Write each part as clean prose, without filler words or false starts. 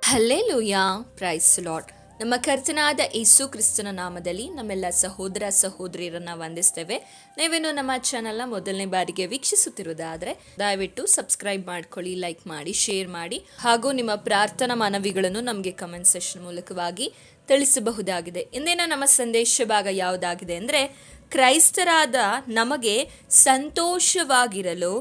Hallelujah, price lord. ನಮ್ಮ ಕರ್ತನಾದ ಯೇಸು ಕ್ರಿಸ್ತನ ನಾಮದಲ್ಲಿ ನಮ್ಮೆಲ್ಲ ಸಹೋದರ ಸಹೋದರಿಯರನ್ನ ವಂದಿಸ್ತೇವೆ. ನೀವೇನು ನಮ್ಮ ಚಾನಲ್ನ ಮೊದಲನೇ ಬಾರಿಗೆ ವೀಕ್ಷಿಸುತ್ತಿರುವುದಾದರೆ ದಯವಿಟ್ಟು ಸಬ್ಸ್ಕ್ರೈಬ್ ಮಾಡ್ಕೊಳ್ಳಿ, ಲೈಕ್ ಮಾಡಿ, ಶೇರ್ ಮಾಡಿ, ಹಾಗೂ ನಿಮ್ಮ ಪ್ರಾರ್ಥನಾ ಮನವಿಗಳನ್ನು ನಮಗೆ ಕಮೆಂಟ್ ಸೆಷನ್ ಮೂಲಕವಾಗಿ ತಿಳಿಸಬಹುದಾಗಿದೆ. ಇಂದಿನ ನಮ್ಮ ಸಂದೇಶ ಭಾಗ ಯಾವುದಾಗಿದೆ ಅಂದರೆ, ಕ್ರೈಸ್ತರಾದ ನಮಗೆ ಸಂತೋಷವಾಗಿರಲು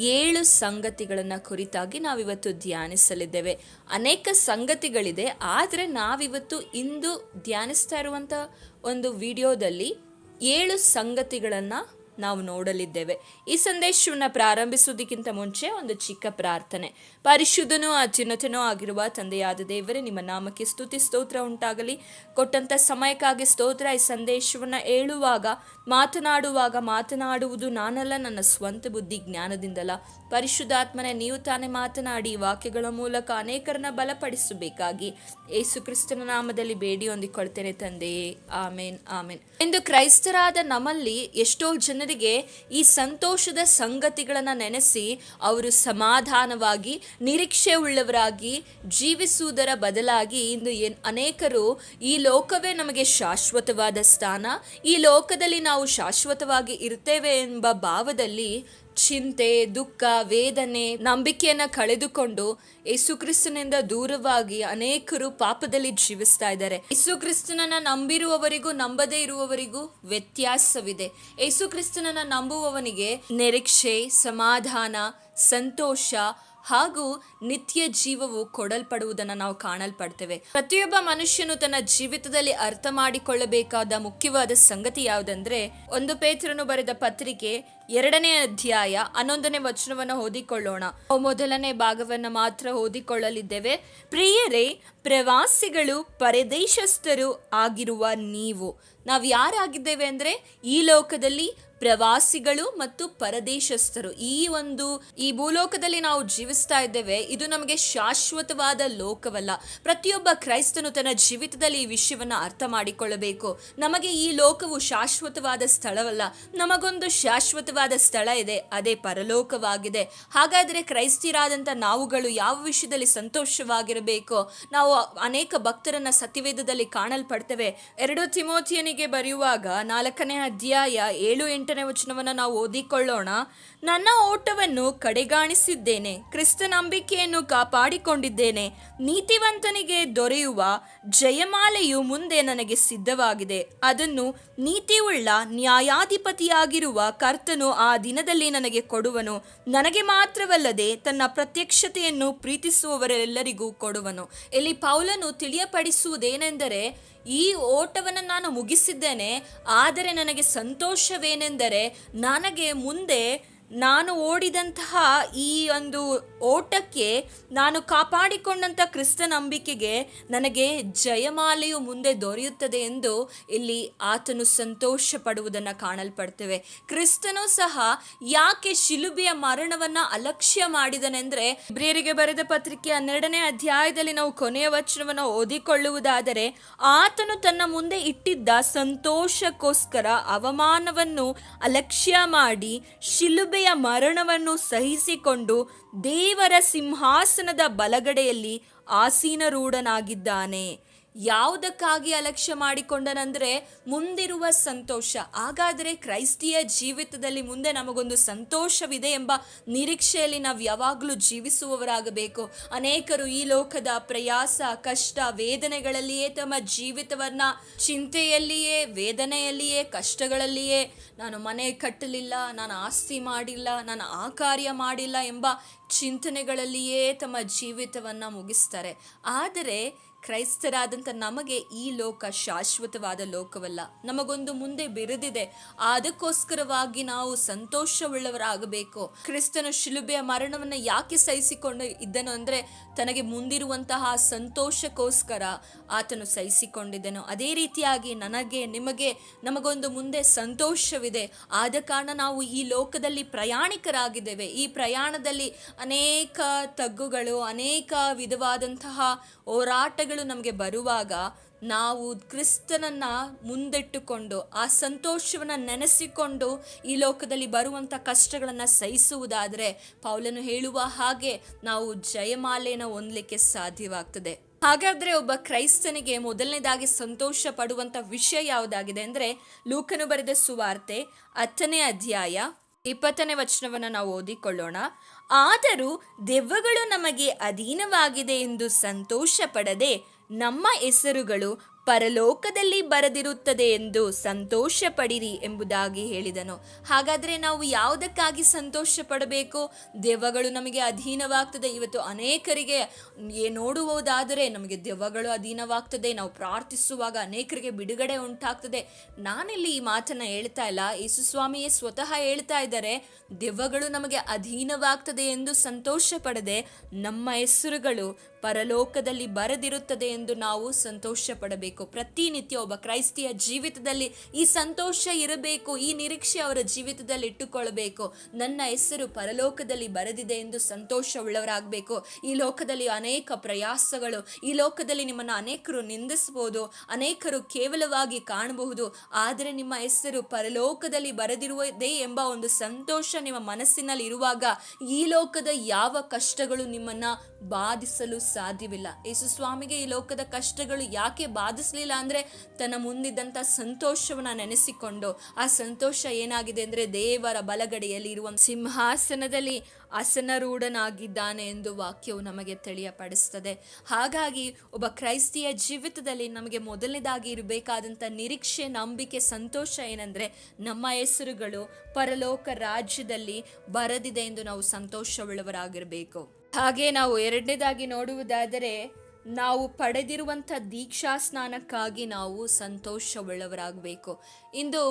7 ಸಂಗತಿಗಳನ್ನು ಕುರಿತಾಗಿ ನಾವಿವತ್ತು ಧ್ಯಾನಿಸಲಿದ್ದೇವೆ. ಅನೇಕ ಸಂಗತಿಗಳಿದೆ, ಆದರೆ ನಾವಿವತ್ತು ಇಂದು ಧ್ಯಾನಿಸ್ತಾ ಇರುವಂಥ ಒಂದು ವಿಡಿಯೋದಲ್ಲಿ 7 ಸಂಗತಿಗಳನ್ನು ನಾವು ನೋಡಲಿದ್ದೇವೆ. ಈ ಸಂದೇಶವನ್ನು ಪ್ರಾರಂಭಿಸುವುದಕ್ಕಿಂತ ಮುಂಚೆ ಒಂದು ಚಿಕ್ಕ ಪ್ರಾರ್ಥನೆ. ಪರಿಶುದ್ಧನೂ ಅತ್ಯುನ್ನತನೂ ಆಗಿರುವ ತಂದೆಯಾದ ದೇವರೇ, ನಿಮ್ಮ ನಾಮಕ್ಕೆ ಸ್ತುತಿ ಸ್ತೋತ್ರ ಉಂಟಾಗಲಿ. ಕೊಟ್ಟಂಥ ಸಮಯಕ್ಕಾಗಿ ಸ್ತೋತ್ರ. ಈ ಸಂದೇಶವನ್ನು ಹೇಳುವಾಗ, ಮಾತನಾಡುವುದು ನಾನಲ್ಲ, ನನ್ನ ಸ್ವಂತ ಬುದ್ಧಿ ಜ್ಞಾನದಿಂದಲ್ಲ. ಪರಿಶುದ್ಧಾತ್ಮನೇ, ನೀವು ತಾನೇ ಮಾತನಾಡಿ ವಾಕ್ಯಗಳ ಮೂಲಕ ಅನೇಕರನ್ನ ಬಲಪಡಿಸಬೇಕಾಗಿ ಯೇಸು ಕ್ರಿಸ್ತನ ನಾಮದಲ್ಲಿ ಬೇಡಿ ಹೊಂದಿಕೊಳ್ತೇನೆ ತಂದೆಯೇ, ಆಮೇನ್ ಆಮೇನ್. ಇಂದು ಕ್ರೈಸ್ತರಾದ ನಮ್ಮಲ್ಲಿ ಎಷ್ಟೋ ಜನರಿಗೆ ಈ ಸಂತೋಷದ ಸಂಗತಿಗಳನ್ನು ನೆನೆಸಿ ಅವರು ಸಮಾಧಾನವಾಗಿ ನಿರೀಕ್ಷೆ ಉಳ್ಳವರಾಗಿ ಜೀವಿಸುವುದರ ಬದಲಾಗಿ ಇಂದು ಅನೇಕರು ಈ ಲೋಕವೇ ನಮಗೆ ಶಾಶ್ವತವಾದ ಸ್ಥಾನ, ಈ ಲೋಕದಲ್ಲಿ ನಾವು ಶಾಶ್ವತವಾಗಿ ಇರ್ತೇವೆ ಎಂಬ ಭಾವದಲ್ಲಿ ಚಿಂತೆ, ದುಃಖ, ವೇದನೆ, ನಂಬಿಕೆಯನ್ನು ಕಳೆದುಕೊಂಡು ಯೇಸುಕ್ರಿಸ್ತನಿಂದ ದೂರವಾಗಿ ಅನೇಕರು ಪಾಪದಲ್ಲಿ ಜೀವಿಸ್ತಾ ಇದ್ದಾರೆ. ಯೇಸುಕ್ರಿಸ್ತನನ್ನ ನಂಬಿರುವವರಿಗೂ ನಂಬದೇ ಇರುವವರಿಗೂ ವ್ಯತ್ಯಾಸವಿದೆ. ಯೇಸುಕ್ರಿಸ್ತನನ್ನ ನಂಬುವವನಿಗೆ ನಿರೀಕ್ಷೆ, ಸಮಾಧಾನ, ಸಂತೋಷ ಹಾಗೂ ನಿತ್ಯ ಜೀವವು ಕೊಡಲ್ಪಡುವುದನ್ನು ನಾವು ಕಾಣಲ್ಪಡ್ತೇವೆ. ಪ್ರತಿಯೊಬ್ಬ ಮನುಷ್ಯನು ತನ್ನ ಜೀವಿತದಲ್ಲಿ ಅರ್ಥ ಮಾಡಿಕೊಳ್ಳಬೇಕಾದ ಮುಖ್ಯವಾದ ಸಂಗತಿ ಯಾವುದಂದ್ರೆ, 1 ಪೇತ್ರನು ಬರೆದ ಪತ್ರಿಕೆ 2ನೇ ಅಧ್ಯಾಯ 11ನೇ ವಚನವನ್ನು ಓದಿಕೊಳ್ಳೋಣ. ಮೊದಲನೇ ಭಾಗವನ್ನು ಮಾತ್ರ ಓದಿಕೊಳ್ಳಲಿದ್ದೇವೆ. ಪ್ರಿಯರೇ, ಪ್ರವಾಸಿಗಳು ಪರದೇಶಸ್ಥರು ಆಗಿರುವ ನಾವು ಯಾರಾಗಿದ್ದೇವೆ ಅಂದರೆ, ಈ ಲೋಕದಲ್ಲಿ ಪ್ರವಾಸಿಗಳು ಮತ್ತು ಪರದೇಶಸ್ಥರು. ಈ ಭೂಲೋಕದಲ್ಲಿ ನಾವು ಜೀವಿಸ್ತಾ ಇದ್ದೇವೆ. ಇದು ನಮಗೆ ಶಾಶ್ವತವಾದ ಲೋಕವಲ್ಲ. ಪ್ರತಿಯೊಬ್ಬ ಕ್ರೈಸ್ತನು ತನ್ನ ಜೀವಿತದಲ್ಲಿ ಈ ವಿಷಯವನ್ನು ಅರ್ಥ ಮಾಡಿಕೊಳ್ಳಬೇಕು. ನಮಗೆ ಈ ಲೋಕವು ಶಾಶ್ವತವಾದ ಸ್ಥಳವಲ್ಲ, ನಮಗೊಂದು ಶಾಶ್ವತವಾದ ಸ್ಥಳ ಇದೆ, ಅದೇ ಪರಲೋಕವಾಗಿದೆ. ಹಾಗಾದರೆ ಕ್ರೈಸ್ತಿಯರಾದಂಥ ನಾವುಗಳು ಯಾವ ವಿಷಯದಲ್ಲಿ ಸಂತೋಷವಾಗಿರಬೇಕು? ನಾವು ಅನೇಕ ಭಕ್ತರನ್ನ ಸತ್ಯವೇದದಲ್ಲಿ ಕಾಣಲ್ಪಡ್ತೇವೆ. 2 ತಿಮೋಥಿಯನಿಗೆ ಬರೆಯುವಾಗ 4ನೇ ಅಧ್ಯಾಯ 7-8ನೇ ವಚನವನ್ನು ನಾವು ಓದಿಕೊಳ್ಳೋಣ. ನನ್ನ ಓಟವನ್ನು ಕಡೆಗಾಣಿಸಿದ್ದೇನೆ, ಕ್ರಿಸ್ತ ನಂಬಿಕೆಯನ್ನು ಕಾಪಾಡಿಕೊಂಡಿದ್ದೇನೆ, ನೀತಿವಂತನಿಗೆ ದೊರೆಯುವ ಜಯಮಾಲೆಯು ಮುಂದೆ ನನಗೆ ಸಿದ್ಧವಾಗಿದೆ. ಅದನ್ನು ನೀತಿಯುಳ್ಳ ನ್ಯಾಯಾಧಿಪತಿಯಾಗಿರುವ ಕರ್ತನು ಆ ದಿನದಲ್ಲಿ ನನಗೆ ಕೊಡುವನು. ನನಗೆ ಮಾತ್ರವಲ್ಲದೆ ತನ್ನ ಪ್ರತ್ಯಕ್ಷತೆಯನ್ನು ಪ್ರೀತಿಸುವವರೆಲ್ಲರಿಗೂ ಕೊಡುವನು. ಇಲ್ಲಿ ಪೌಲನು ತಿಳಿಯಪಡಿಸುವುದೇನೆಂದರೆ, ಈ ಓಟವನ್ನು ನಾನು ಮುಗಿಸಿದ್ದೇನೆ, ಆದರೆ ನನಗೆ ಸಂತೋಷವೇನೆಂದರೆ, ನನಗೆ ಮುಂದೆ ನಾನು ಓಡಿದಂತಹ ಈ ಒಂದು ಓಟಕ್ಕೆ, ನಾನು ಕಾಪಾಡಿಕೊಂಡಂಥ ಕ್ರಿಸ್ತ ನಂಬಿಕೆಗೆ ನನಗೆ ಜಯಮಾಲೆಯು ಮುಂದೆ ದೊರೆಯುತ್ತದೆ ಎಂದು ಇಲ್ಲಿ ಆತನು ಸಂತೋಷ ಪಡುವುದನ್ನು ಕಾಣಲ್ಪಡ್ತೇವೆ. ಕ್ರಿಸ್ತನು ಸಹ ಯಾಕೆ ಶಿಲುಬೆಯ ಮರಣವನ್ನು ಅಲಕ್ಷ್ಯ ಮಾಡಿದನೆಂದರೆ, ಇಬ್ರಿಯರಿಗೆ ಬರೆದ ಪತ್ರಿಕೆ 12ನೇ ಅಧ್ಯಾಯದಲ್ಲಿ ನಾವು ಕೊನೆಯ ವಚನವನ್ನು ಓದಿಕೊಳ್ಳುವುದಾದರೆ, ಆತನು ತನ್ನ ಮುಂದೆ ಇಟ್ಟಿದ್ದ ಸಂತೋಷಕ್ಕೋಸ್ಕರ ಅವಮಾನವನ್ನು ಅಲಕ್ಷ್ಯ ಮಾಡಿ ಶಿಲುಬೆಯ ಮರಣವನ್ನು ಸಹಿಸಿಕೊಂಡು ದೇವರ ಸಿಂಹಾಸನದ ಬಲಗಡೆಯಲ್ಲಿ ಆಸೀನರೂಢನಾಗಿದ್ದಾನೆ. ಯಾವುದಕ್ಕಾಗಿ ಅಲಕ್ಷ್ಯ ಮಾಡಿಕೊಂಡನಂದ್ರೆ, ಮುಂದಿರುವ ಸಂತೋಷ. ಹಾಗಾದರೆ ಕ್ರೈಸ್ತಿಯ ಜೀವಿತದಲ್ಲಿ ಮುಂದೆ ನಮಗೊಂದು ಸಂತೋಷವಿದೆ ಎಂಬ ನಿರೀಕ್ಷೆಯಲ್ಲಿ ನಾವು ಯಾವಾಗಲೂ ಜೀವಿಸುವವರಾಗಬೇಕು. ಅನೇಕರು ಈ ಲೋಕದ ಪ್ರಯಾಸ, ಕಷ್ಟ, ವೇದನೆಗಳಲ್ಲಿಯೇ ತಮ್ಮ ಜೀವಿತವನ್ನ ಚಿಂತೆಯಲ್ಲಿಯೇ, ವೇದನೆಯಲ್ಲಿಯೇ, ಕಷ್ಟಗಳಲ್ಲಿಯೇ, ನಾನು ಮನೆ ಕಟ್ಟಲಿಲ್ಲ, ನಾನು ಆಸ್ತಿ ಮಾಡಿಲ್ಲ, ನಾನು ಆ ಕಾರ್ಯ ಮಾಡಿಲ್ಲ ಎಂಬ ಚಿಂತನೆಗಳಲ್ಲಿಯೇ ತಮ್ಮ ಜೀವಿತವನ್ನು ಮುಗಿಸ್ತಾರೆ. ಆದರೆ ಕ್ರೈಸ್ತರಾದಂಥ ನಮಗೆ ಈ ಲೋಕ ಶಾಶ್ವತವಾದ ಲೋಕವಲ್ಲ, ನಮಗೊಂದು ಮುಂದೆ ಬಿರುದಿದೆ. ಅದಕ್ಕೋಸ್ಕರವಾಗಿ ನಾವು ಸಂತೋಷವುಳ್ಳವರಾಗಬೇಕು. ಕ್ರಿಸ್ತನು ಶಿಲುಬೆಯ ಮರಣವನ್ನು ಯಾಕೆ ಸಹಿಸಿಕೊಂಡು ಇದ್ದನು ಅಂದರೆ, ತನಗೆ ಮುಂದಿರುವಂತಹ ಸಂತೋಷಕ್ಕೋಸ್ಕರ ಆತನು ಸಹಿಸಿಕೊಂಡಿದ್ದನು. ಅದೇ ರೀತಿಯಾಗಿ ನನಗೆ, ನಿಮಗೆ, ನಮಗೊಂದು ಮುಂದೆ ಸಂತೋಷವಿದೆ. ಆದ ಕಾರಣ ನಾವು ಈ ಲೋಕದಲ್ಲಿ ಪ್ರಯಾಣಿಕರಾಗಿದ್ದೇವೆ. ಈ ಪ್ರಯಾಣದಲ್ಲಿ ಅನೇಕ ತಗ್ಗುಗಳು, ಅನೇಕ ವಿಧವಾದಂತಹ ಹೋರಾಟಗಳು ನಮಗೆ ಬರುವಾಗ ನಾವು ಕ್ರಿಸ್ತನನ್ನ ಮುಂದಿಟ್ಟುಕೊಂಡು ಆ ಸಂತೋಷವನ್ನು ನೆನೆಸಿಕೊಂಡು ಈ ಲೋಕದಲ್ಲಿ ಬರುವಂಥ ಕಷ್ಟಗಳನ್ನು ಸಹಿಸುವುದಾದರೆ, ಪೌಲನು ಹೇಳುವ ಹಾಗೆ ನಾವು ಜಯಮಾಲೆಯನ್ನು ಹೊಂದಲಿಕ್ಕೆ ಸಾಧ್ಯವಾಗ್ತದೆ. ಹಾಗಾದ್ರೆ ಒಬ್ಬ ಕ್ರೈಸ್ತನಿಗೆ ಮೊದಲನೇದಾಗಿ ಸಂತೋಷ ಪಡುವಂತ ವಿಷಯ ಯಾವುದಾಗಿದೆ ಅಂದ್ರೆ, ಲೂಕನು ಬರೆದ ಸುವಾರ್ತೆ 10ನೇ ಅಧ್ಯಾಯ 20ನೇ ವಚನವನ್ನು ನಾವು ಓದಿಕೊಳ್ಳೋಣ. ಆದರೂ ದೆವ್ವಗಳು ನಮಗೆ ಅಧೀನವಾಗಿದೆ ಎಂದು ಸಂತೋಷ ಪಡದೆ ನಮ್ಮ ಹೆಸರುಗಳು ಪರಲೋಕದಲ್ಲಿ ಬರೆದಿರುತ್ತದೆ ಎಂದು ಸಂತೋಷ ಪಡಿರಿ ಎಂಬುದಾಗಿ ಹೇಳಿದನು. ಹಾಗಾದ್ರೆ ನಾವು ಯಾವುದಕ್ಕಾಗಿ ಸಂತೋಷ ಪಡಬೇಕು? ದೆವ್ವಗಳು ನಮಗೆ ಅಧೀನವಾಗ್ತದೆ. ಇವತ್ತು ಅನೇಕರಿಗೆ ನೋಡುವುದಾದರೆ ನಮಗೆ ದೆವ್ವಗಳು ಅಧೀನವಾಗ್ತದೆ, ನಾವು ಪ್ರಾರ್ಥಿಸುವಾಗ ಅನೇಕರಿಗೆ ಬಿಡುಗಡೆ ಉಂಟಾಗ್ತದೆ. ನಾನಿಲ್ಲಿ ಈ ಮಾತನ್ನ ಹೇಳ್ತಾ ಇಲ್ಲ, ಯೇಸು ಸ್ವಾಮಿಯೇ ಸ್ವತಃ ಹೇಳ್ತಾ ಇದ್ದಾರೆ, ದೆವ್ವಗಳು ನಮಗೆ ಅಧೀನವಾಗ್ತದೆ ಎಂದು ಸಂತೋಷ ಪಡದೆ ನಮ್ಮ ಹೆಸರುಗಳು ಪರಲೋಕದಲ್ಲಿ ಬರೆದಿರುತ್ತದೆ ಎಂದು ನಾವು ಸಂತೋಷ ಪಡಬೇಕು. ಪ್ರತಿನಿತ್ಯ ಒಬ್ಬ ಕ್ರೈಸ್ತಿಯ ಜೀವಿತದಲ್ಲಿ ಈ ಸಂತೋಷ ಇರಬೇಕು, ಈ ನಿರೀಕ್ಷೆ ಅವರ ಜೀವಿತದಲ್ಲಿ ಇಟ್ಟುಕೊಳ್ಳಬೇಕು. ನನ್ನ ಹೆಸರು ಪರಲೋಕದಲ್ಲಿ ಬರೆದಿದೆ ಎಂದು ಸಂತೋಷವುಳ್ಳವರಾಗಬೇಕು. ಈ ಲೋಕದಲ್ಲಿ ಅನೇಕ ಪ್ರಯಾಸಗಳು, ಈ ಲೋಕದಲ್ಲಿ ನಿಮ್ಮನ್ನು ಅನೇಕರು ನಿಂದಿಸಬಹುದು, ಅನೇಕರು ಕೇವಲವಾಗಿ ಕಾಣಬಹುದು. ಆದರೆ ನಿಮ್ಮ ಹೆಸರು ಪರಲೋಕದಲ್ಲಿ ಬರೆದಿರುವುದೇ ಎಂಬ ಒಂದು ಸಂತೋಷ ನಿಮ್ಮ ಮನಸ್ಸಿನಲ್ಲಿ ಇರುವಾಗ ಈ ಲೋಕದ ಯಾವ ಕಷ್ಟಗಳು ನಿಮ್ಮನ್ನ ಬಾಧಿಸಲು ಸಾಧ್ಯವಿಲ್ಲ. ಯೇಸು ಸ್ವಾಮಿಗೆ ಈ ಲೋಕದ ಕಷ್ಟಗಳು ಯಾಕೆ ಬಾಧಿಸಲಿಲ್ಲ ಅಂದ್ರೆ, ತನ್ನ ಮುಂದಿದ್ದಂತ ಸಂತೋಷವನ್ನ ನೆನೆಸಿಕೊಂಡು, ಆ ಸಂತೋಷ ಏನಾಗಿದೆ ಅಂದ್ರೆ ದೇವರ ಬಲಗಡೆಯಲ್ಲಿ ಇರುವ ಸಿಂಹಾಸನದಲ್ಲಿ ಆಸನರೂಢನಾಗಿದ್ದಾನೆ ಎಂದು ವಾಕ್ಯವು ನಮಗೆ ತಿಳಿಯಪಡಿಸ್ತದೆ. ಹಾಗಾಗಿ ಒಬ್ಬ ಕ್ರೈಸ್ತಿಯ ಜೀವಿತದಲ್ಲಿ ನಮಗೆ ಮೊದಲನೇದಾಗಿ ಇರಬೇಕಾದಂಥ ನಿರೀಕ್ಷೆ, ನಂಬಿಕೆ, ಸಂತೋಷ ಏನಂದ್ರೆ ನಮ್ಮ ಹೆಸರುಗಳು ಪರಲೋಕ ರಾಜ್ಯದಲ್ಲಿ ಬರೆದಿದೆ ಎಂದು ನಾವು ಸಂತೋಷವುಳ್ಳವರಾಗಿರಬೇಕು. ಹಾಗೆ ನಾವು ಎರಡನೇದಾಗಿ ನೋಡುವುದಾದರೆ, ನಾವು ಪಡೆದಿರುವಂಥ ದೀಕ್ಷಾ ಸ್ನಾನಕ್ಕಾಗಿ ನಾವು ಸಂತೋಷವುಳ್ಳವರಾಗಬೇಕು. ಇಂದು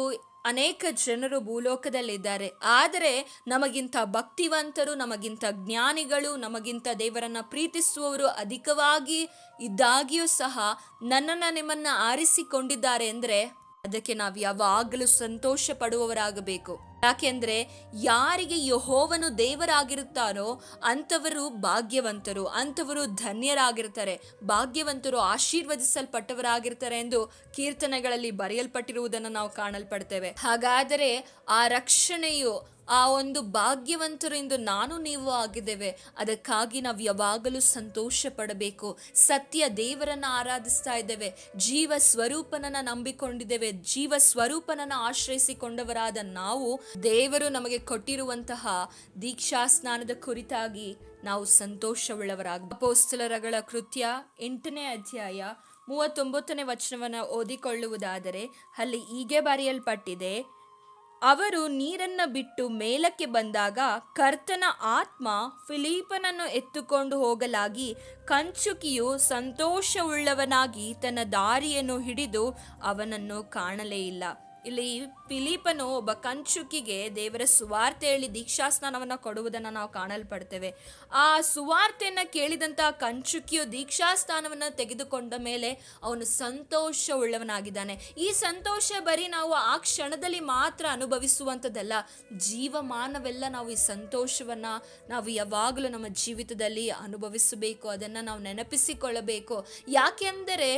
ಅನೇಕ ಜನರು ಭೂಲೋಕದಲ್ಲಿದ್ದಾರೆ, ಆದರೆ ನಮಗಿಂತ ಭಕ್ತಿವಂತರು, ನಮಗಿಂತ ಜ್ಞಾನಿಗಳು, ನಮಗಿಂತ ದೇವರನ್ನ ಪ್ರೀತಿಸುವವರು ಅಧಿಕವಾಗಿ ಇದ್ದಾಗಿಯೂ ಸಹ ನನ್ನನ್ನು ನಿಮ್ಮನ್ನ ಆರಿಸಿಕೊಂಡಿದ್ದಾರೆ ಅಂದರೆ ಅದಕ್ಕೆ ನಾವು ಯಾವಾಗಲೂ ಸಂತೋಷ ಪಡುವವರಾಗಬೇಕು. ಯಾಕೆಂದ್ರೆ ಯಾರಿಗೆ ಯೆಹೋವನು ದೇವರಾಗಿರುತ್ತಾರೋ ಅಂಥವರು ಭಾಗ್ಯವಂತರು, ಅಂಥವರು ಧನ್ಯರಾಗಿರ್ತಾರೆ, ಭಾಗ್ಯವಂತರು ಆಶೀರ್ವದಿಸಲ್ಪಟ್ಟವರಾಗಿರ್ತಾರೆ ಎಂದು ಕೀರ್ತನೆಗಳಲ್ಲಿ ಬರೆಯಲ್ಪಟ್ಟಿರುವುದನ್ನು ನಾವು ಕಾಣಲ್ಪಡ್ತೇವೆ. ಹಾಗಾದರೆ ಆ ರಕ್ಷಣೆಯು, ಆ ಒಂದು ಭಾಗ್ಯವಂತರು ಎಂದು ನಾನು ನೀವು ಆಗಿದ್ದೇವೆ. ಅದಕ್ಕಾಗಿ ನಾವು ಯಾವಾಗಲೂ ಸಂತೋಷ ಪಡಬೇಕು. ಸತ್ಯ ದೇವರನ್ನ ಆರಾಧಿಸ್ತಾ ಇದ್ದೇವೆ, ಜೀವ ಸ್ವರೂಪನನ್ನ ನಂಬಿಕೊಂಡಿದ್ದೇವೆ, ಜೀವ ಸ್ವರೂಪನನ್ನ ಆಶ್ರಯಿಸಿಕೊಂಡವರಾದ ನಾವು ದೇವರು ನಮಗೆ ಕೊಟ್ಟಿರುವಂತಹ ದೀಕ್ಷಾ ಸ್ನಾನದ ಕುರಿತಾಗಿ ನಾವು ಸಂತೋಷವುಳ್ಳವರಾಗ. ಅಪೊಸ್ತಲರ ಕೃತ್ಯ 8ನೇ ಅಧ್ಯಾಯ 39ನೇ ವಚನವನ್ನು ಓದಿಕೊಳ್ಳುವುದಾದರೆ ಅಲ್ಲಿ ಹೀಗೆ ಬರೆಯಲ್ಪಟ್ಟಿದೆ, ಅವರು ನೀರನ್ನು ಬಿಟ್ಟು ಮೇಲಕ್ಕೆ ಬಂದಾಗ ಕರ್ತನ ಆತ್ಮ ಫಿಲಿಪ್ಪನನ್ನು ಎತ್ತುಕೊಂಡು ಹೋಗಲಾಗಿ ಕಂಚುಕಿಯು ಸಂತೋಷವುಳ್ಳವನಾಗಿ ತನ್ನ ದಾರಿಯನ್ನು ಹಿಡಿದು ಅವನನ್ನು ಕಾಣಲೇ ಇಲ್ಲ. ಇಲ್ಲಿ ಫಿಲಿಪ್ಪನು ಒಬ್ಬ ಕಂಚುಕಿಗೆ ದೇವರ ಸುವಾರ್ತೆ ಹೇಳಿ ದೀಕ್ಷಾಸ್ನಾನವನ್ನು ಕೊಡುವುದನ್ನು ನಾವು ಕಾಣಲ್ಪಡ್ತೇವೆ. ಆ ಸುವಾರ್ತೆಯನ್ನು ಕೇಳಿದಂತಹ ಕಂಚುಕಿಯು ದೀಕ್ಷಾಸ್ನಾನವನ್ನು ತೆಗೆದುಕೊಂಡ ಮೇಲೆ ಅವನು ಸಂತೋಷವುಳ್ಳವನಾಗಿದ್ದಾನೆ. ಈ ಸಂತೋಷ ಬರೀ ನಾವು ಆ ಕ್ಷಣದಲ್ಲಿ ಮಾತ್ರ ಅನುಭವಿಸುವಂಥದ್ದಲ್ಲ, ಜೀವಮಾನವೆಲ್ಲ ನಾವು ಈ ಸಂತೋಷವನ್ನು ನಾವು ಯಾವಾಗಲೂ ನಮ್ಮ ಜೀವಿತದಲ್ಲಿ ಅನುಭವಿಸಬೇಕು, ಅದನ್ನು ನಾವು ನೆನಪಿಸಿಕೊಳ್ಳಬೇಕು. ಯಾಕೆಂದರೆ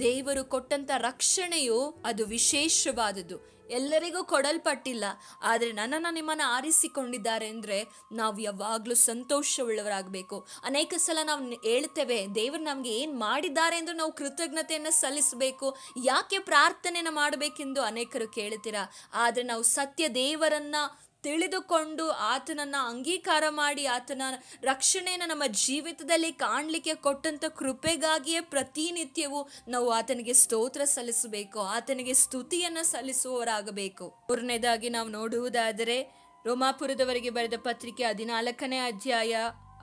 ದೇವರು ಕೊಟ್ಟಂಥ ರಕ್ಷಣೆಯು ಅದು ವಿಶೇಷವಾದದ್ದು, ಎಲ್ಲರಿಗೂ ಕೊಡಲ್ಪಟ್ಟಿಲ್ಲ. ಆದರೆ ನನ್ನನ್ನು ನಿಮ್ಮನ್ನು ಆರಿಸಿಕೊಂಡಿದ್ದಾರೆ ಅಂದರೆ ನಾವು ಯಾವಾಗಲೂ ಸಂತೋಷವುಳ್ಳವರಾಗಬೇಕು. ಅನೇಕ ಸಲ ನಾವು ಹೇಳ್ತೇವೆ, ದೇವರು ನಮಗೆ ಏನು ಮಾಡಿದ್ದಾರೆ ಎಂದು ನಾವು ಕೃತಜ್ಞತೆಯನ್ನು ಸಲ್ಲಿಸಬೇಕು, ಯಾಕೆ ಪ್ರಾರ್ಥನೆಯನ್ನು ಮಾಡಬೇಕೆಂದು ಅನೇಕರು ಕೇಳ್ತೀರಾ. ಆದರೆ ನಾವು ಸತ್ಯ ದೇವರನ್ನು ತಿಳಿದುಕೊಂಡು ಆತನನ್ನು ಅಂಗೀಕಾರ ಮಾಡಿ ಆತನ ರಕ್ಷಣೆಯನ್ನು ನಮ್ಮ ಜೀವಿತದಲ್ಲಿ ಕಾಣಲಿಕ್ಕೆ ಕೊಟ್ಟಂಥ ಕೃಪೆಗಾಗಿಯೇ ಪ್ರತಿನಿತ್ಯವೂ ನಾವು ಆತನಿಗೆ ಸ್ತೋತ್ರ ಸಲ್ಲಿಸಬೇಕು, ಆತನಿಗೆ ಸ್ತುತಿಯನ್ನು ಸಲ್ಲಿಸುವವರಾಗಬೇಕು. ಮೂರನೇದಾಗಿ ನಾವು ನೋಡುವುದಾದರೆ ರೋಮಾಪುರದವರಿಗೆ ಬರೆದ ಪತ್ರಿಕೆ 14ನೇ ಅಧ್ಯಾಯ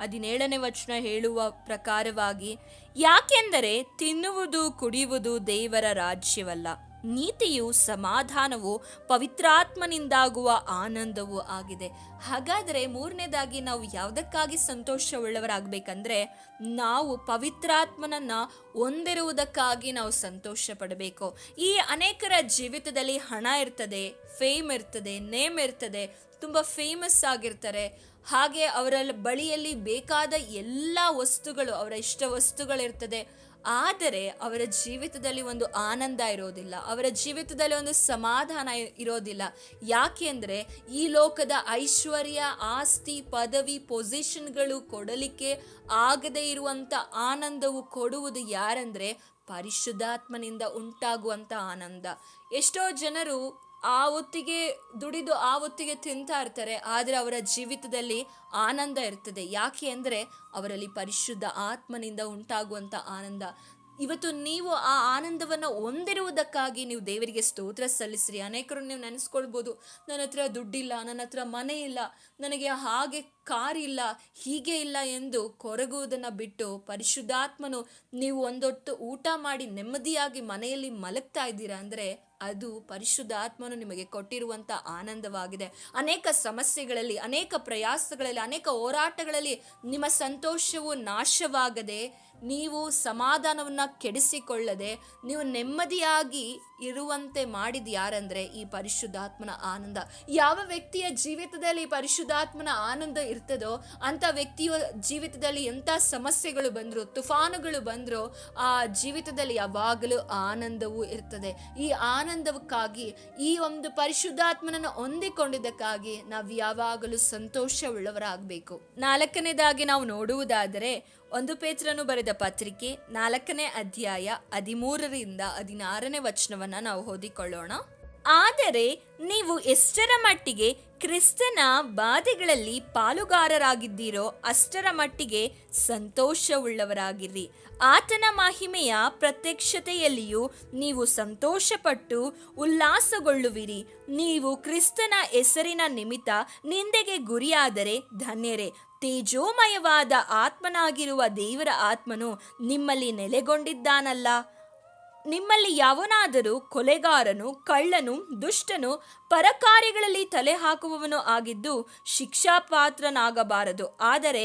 17ನೇ ವಚನ ಹೇಳುವ ಪ್ರಕಾರವಾಗಿ, ಯಾಕೆಂದರೆ ತಿನ್ನುವುದು ಕುಡಿಯುವುದು ದೇವರ ರಾಜ್ಯವಲ್ಲ, ನೀತಿಯು ಸಮಾಧಾನವು ಪವಿತ್ರಾತ್ಮನಿಂದಾಗುವ ಆನಂದವೂ ಆಗಿದೆ. ಹಾಗಾದರೆ ಮೂರನೇದಾಗಿ ನಾವು ಯಾವುದಕ್ಕಾಗಿ ಸಂತೋಷವುಳ್ಳವರಾಗಬೇಕಂದ್ರೆ ನಾವು ಪವಿತ್ರಾತ್ಮನನ್ನ ಹೊಂದಿರುವುದಕ್ಕಾಗಿ ನಾವು ಸಂತೋಷ ಪಡಬೇಕು. ಈ ಅನೇಕರ ಜೀವಿತದಲ್ಲಿ ಹಣ ಇರ್ತದೆ, ಫೇಮ್ ಇರ್ತದೆ, ನೇಮ್ ಇರ್ತದೆ, ತುಂಬ ಫೇಮಸ್ ಆಗಿರ್ತಾರೆ. ಹಾಗೆ ಅವರ ಬಳಿಯಲ್ಲಿ ಬೇಕಾದ ಎಲ್ಲ ವಸ್ತುಗಳು, ಅವರ ಇಷ್ಟ ವಸ್ತುಗಳಿರ್ತದೆ. ಆದರೆ ಅವರ ಜೀವಿತದಲ್ಲಿ ಒಂದು ಆನಂದ ಇರೋದಿಲ್ಲ, ಅವರ ಜೀವಿತದಲ್ಲಿ ಒಂದು ಸಮಾಧಾನ ಇರೋದಿಲ್ಲ. ಯಾಕೆಂದರೆ ಈ ಲೋಕದ ಐಶ್ವರ್ಯ, ಆಸ್ತಿ, ಪದವಿ, ಪೊಸಿಷನ್ಗಳು ಕೊಡಲಿಕ್ಕೆ ಆಗದೇ ಇರುವಂಥ ಆನಂದವು ಕೊಡುವುದು ಯಾರಂದರೆ ಪರಿಶುದ್ಧಾತ್ಮನಿಂದ ಉಂಟಾಗುವಂಥ ಆನಂದ. ಎಷ್ಟೋ ಜನರು ಆ ಹೊತ್ತಿಗೆ ದುಡಿದು ಆ ಹೊತ್ತಿಗೆ ತಿಂತಾ ಇರ್ತಾರೆ, ಆದರೆ ಅವರ ಜೀವಿತದಲ್ಲಿ ಆನಂದ ಇರ್ತದೆ. ಯಾಕೆ ಅಂದರೆ ಅವರಲ್ಲಿ ಪರಿಶುದ್ಧ ಆತ್ಮನಿಂದ ಉಂಟಾಗುವಂಥ ಆನಂದ. ಇವತ್ತು ನೀವು ಆ ಆನಂದವನ್ನು ಹೊಂದಿರುವುದಕ್ಕಾಗಿ ನೀವು ದೇವರಿಗೆ ಸ್ತೋತ್ರ ಸಲ್ಲಿಸ್ರಿ. ಅನೇಕರು ನೀವು ನೆನೆಸ್ಕೊಳ್ಬೋದು, ನನ್ನ ಹತ್ರ ದುಡ್ಡಿಲ್ಲ, ನನ್ನ ಹತ್ರ ಮನೆ ಇಲ್ಲ, ನನಗೆ ಹಾಗೆ ಕಾರ್ ಇಲ್ಲ, ಹೀಗೆ ಇಲ್ಲ ಎಂದು ಕೊರಗುವುದನ್ನು ಬಿಟ್ಟು ಪರಿಶುದ್ಧಾತ್ಮನು, ನೀವು ಒಂದೊತ್ತು ಊಟ ಮಾಡಿ ನೆಮ್ಮದಿಯಾಗಿ ಮನೆಯಲ್ಲಿ ಮಲಗ್ತಾ ಇದ್ದೀರಾ ಅಂದರೆ ಅದು ಪರಿಶುದ್ಧ ಆತ್ಮನು ನಿಮಗೆ ಕೊಟ್ಟಿರುವಂಥ ಆನಂದವಾಗಿದೆ. ಅನೇಕ ಸಮಸ್ಯೆಗಳಲ್ಲಿ, ಅನೇಕ ಪ್ರಯಾಸಗಳಲ್ಲಿ, ಅನೇಕ ಹೋರಾಟಗಳಲ್ಲಿ ನಿಮ್ಮ ಸಂತೋಷವು ನಾಶವಾಗದೆ, ನೀವು ಸಮಾಧಾನವನ್ನು ಕೆಡಿಸಿಕೊಳ್ಳದೆ, ನೀವು ನೆಮ್ಮದಿಯಾಗಿ ಇರುವಂತೆ ಮಾಡಿದ ಯಾರಂದರೆ ಈ ಪರಿಶುದ್ಧಾತ್ಮನ ಆನಂದ. ಯಾವ ವ್ಯಕ್ತಿಯ ಜೀವಿತದಲ್ಲಿ ಪರಿಶುದ್ಧಾತ್ಮನ ಆನಂದ ಇರ್ತದೋ ಅಂಥ ವ್ಯಕ್ತಿಯ ಜೀವಿತದಲ್ಲಿ ಎಂಥ ಸಮಸ್ಯೆಗಳು ಬಂದರೂ, ತುಫಾನುಗಳು ಬಂದರೂ ಆ ಜೀವಿತದಲ್ಲಿ ಯಾವಾಗಲೂ ಆನಂದವೂ ಇರ್ತದೆ. ಈ ಆನಂದಕ್ಕಾಗಿ, ಈ ಒಂದು ಪರಿಶುದ್ಧಾತ್ಮನನ್ನು ಹೊಂದಿಕೊಂಡಿದ್ದಕ್ಕಾಗಿ ನಾವು ಯಾವಾಗಲೂ ಸಂತೋಷವುಳ್ಳವರಾಗಬೇಕು. 4ನೇದಾಗಿ ನಾವು ನೋಡುವುದಾದರೆ 1 ಪೇತ್ರನು ಬರೆದ ಪತ್ರಿಕೆ 4ನೇ ಅಧ್ಯಾಯ 13ರಿಂದ 16ನೇ ವಚನವನ್ನು ನಾವು ಓದಿಕೊಳ್ಳೋಣ. ಆದರೆ ನೀವು ಎಷ್ಟರ ಮಟ್ಟಿಗೆ ಕ್ರಿಸ್ತನ ಬಾಧೆಗಳಲ್ಲಿ ಪಾಲುಗಾರರಾಗಿದ್ದೀರೋ ಅಷ್ಟರ ಮಟ್ಟಿಗೆ ಸಂತೋಷವುಳ್ಳವರಾಗಿರಿ. ಆತನ ಮಹಿಮೆಯ ಪ್ರತ್ಯಕ್ಷತೆಯಲ್ಲಿಯೂ ನೀವು ಸಂತೋಷಪಟ್ಟು ಉಲ್ಲಾಸಗೊಳ್ಳುವಿರಿ. ನೀವು ಕ್ರಿಸ್ತನ ಹೆಸರಿನ ನಿಮಿತ್ತ ನಿಂದೆಗೆ ಗುರಿಯಾದರೆ ಧನ್ಯರೇ. ತೇಜೋಮಯವಾದ ಆತ್ಮನಾಗಿರುವ ದೇವರ ಆತ್ಮನು ನಿಮ್ಮಲ್ಲಿ ನೆಲೆಗೊಂಡಿದ್ದಾನಲ್ಲ. ನಿಮ್ಮಲ್ಲಿ ಯಾವನಾದರೂ ಕೊಲೆಗಾರನು, ಕಳ್ಳನು, ದುಷ್ಟನು, ಪರಕಾರ್ಯಗಳಲ್ಲಿ ತಲೆ ಹಾಕುವವನು ಆಗಿದ್ದು ಶಿಕ್ಷಾಪಾತ್ರನಾಗಬಾರದು. ಆದರೆ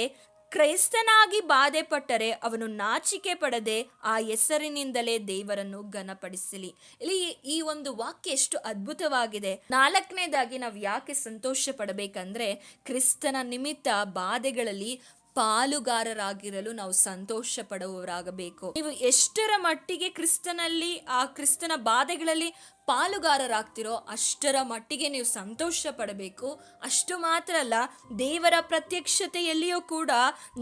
ಕ್ರೈಸ್ತನಾಗಿ ಬಾಧೆಪಟ್ಟರೆ ಅವನು ನಾಚಿಕೆ ಪಡದೆ ಆ ಹೆಸರಿನಿಂದಲೇ ದೇವರನ್ನು ಘನಪಡಿಸಲಿ. ಇಲ್ಲಿ ಈ ಒಂದು ವಾಕ್ಯ ಎಷ್ಟು ಅದ್ಭುತವಾಗಿದೆ. 4ನೇದಾಗಿ ನಾವು ಯಾಕೆ ಸಂತೋಷ ಪಡಬೇಕಂದ್ರೆ ಕ್ರಿಸ್ತನ ನಿಮಿತ್ತ ಬಾಧೆಗಳಲ್ಲಿ ಪಾಲುಗಾರರಾಗಿರಲು ನಾವು ಸಂತೋಷ ಪಡುವವರಾಗಬೇಕು. ನೀವು ಎಷ್ಟರ ಮಟ್ಟಿಗೆ ಕ್ರಿಸ್ತನಲ್ಲಿ, ಆ ಕ್ರಿಸ್ತನ ಬಾಧೆಗಳಲ್ಲಿ ಪಾಲುಗಾರರಾಗ್ತಿರೋ ಅಷ್ಟರ ಮಟ್ಟಿಗೆ ನೀವು ಸಂತೋಷ ಪಡಬೇಕು. ಅಷ್ಟು ಮಾತ್ರ ಅಲ್ಲ, ದೇವರ ಪ್ರತ್ಯಕ್ಷತೆಯಲ್ಲಿಯೂ ಕೂಡ